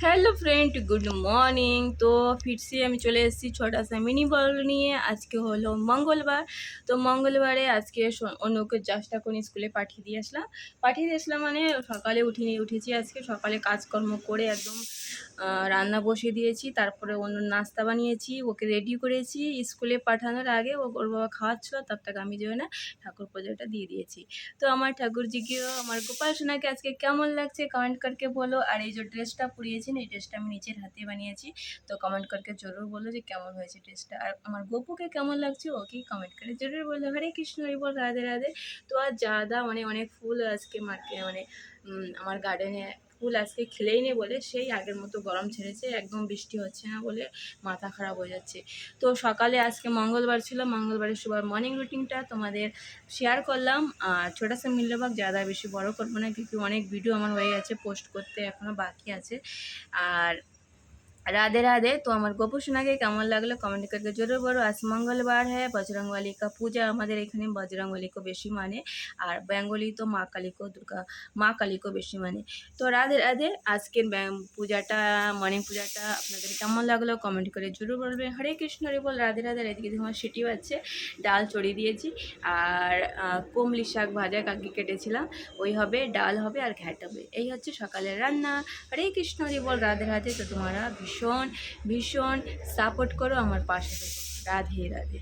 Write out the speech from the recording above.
Hello friend, good morning. तो फिर से আমি চলে এসেছি ছোটা সা মিনি ব্লগ নিয়ে। আজকে হলো মঙ্গলবার। তো মঙ্গলবারে আজকে অনুকে জাস্ট এখন স্কুলে পাঠিয়ে দিয়েছিলাম মানে সকালে উঠেছি। আজকে সকালে কাজকর্ম করে একদম রান্না বসিয়ে দিয়েছি। তারপরে অন্য নাস্তা বানিয়েছি, ওকে রেডি করেছি। স্কুলে পাঠানোর আগে ওর বাবা খাওয়াচ্ছিল, তার থেকে আমি যে না ঠাকুর পুজোটা দিয়ে দিয়েছি। তো আমার ঠাকুরজিকেও আমার গোপাল সোনাকে আজকে কেমন লাগছে কমেন্ট করকে বলো। আর এই যে ড্রেসটা পরিয়েছি না, এই ড্রেসটা আমি নিজের হাতে বানিয়েছি। তো কমেন্ট করকে জরুর বলো যে কেমন হয়েছে ড্রেসটা। আর আমার গোপুকে কেমন লাগছে ওকে কমেন্ট করে জরুর বললো। হরে কৃষ্ণ, হরি বল, রাধে রাধে। তো আর জাদা মানে অনেক ফুল আজকে মানে আমার গার্ডেনে ফুল আজকে খেলেই নেই বলে সেই আগের মতো গরম ছেড়েছে, একদম বৃষ্টি হচ্ছে না বলে মাথা খারাপ হয়ে যাচ্ছে। তো সকালে আজকে মঙ্গলবার ছিল, মঙ্গলবারের সুবার মর্নিং রুটিনটা তোমাদের শেয়ার করলাম। আর ছোটা সা মিলবাগ ज़्यादा বেশি বড় করবো না, কিন্তু অনেক ভিডিও আমার হয়ে গেছে, পোস্ট করতে এখনও বাকি আছে। আর राधे राधे। तो हमारे गोपू सोना के केमन लागलो कमेंट करके जरूर बोलो। आज मंगलवार है, बजरंगबली का पूजा हमारे एखाने बजरंगबली को बेशी माने, और बेंगली तो माँ काली को माँ काली को बेशी माने। तो राधे राधे। आज के पूजाटा मर्निंग पूजाटा আপনাদের কেমন লাগলো কমেন্ট করে জরুর বলবে। হরে কৃষ্ণ, হরে বল, রাধে রাধে। এদিকে তোমার সিটি বাজছে, ডাল চড়িয়ে দিয়েছি। আর কমলি শাক ভাজা কাকি কেটেছিলাম, ওই হবে, ডাল হবে আর ঘ্যাট হবে। এই হচ্ছে সকালের রান্না। হরে কৃষ্ণ, হরে বল, রাধে রাধে। তো তোমরা ভীষণ ভীষণ সাপোর্ট করো, আমার পাশে থেকো। রাধে রাধে।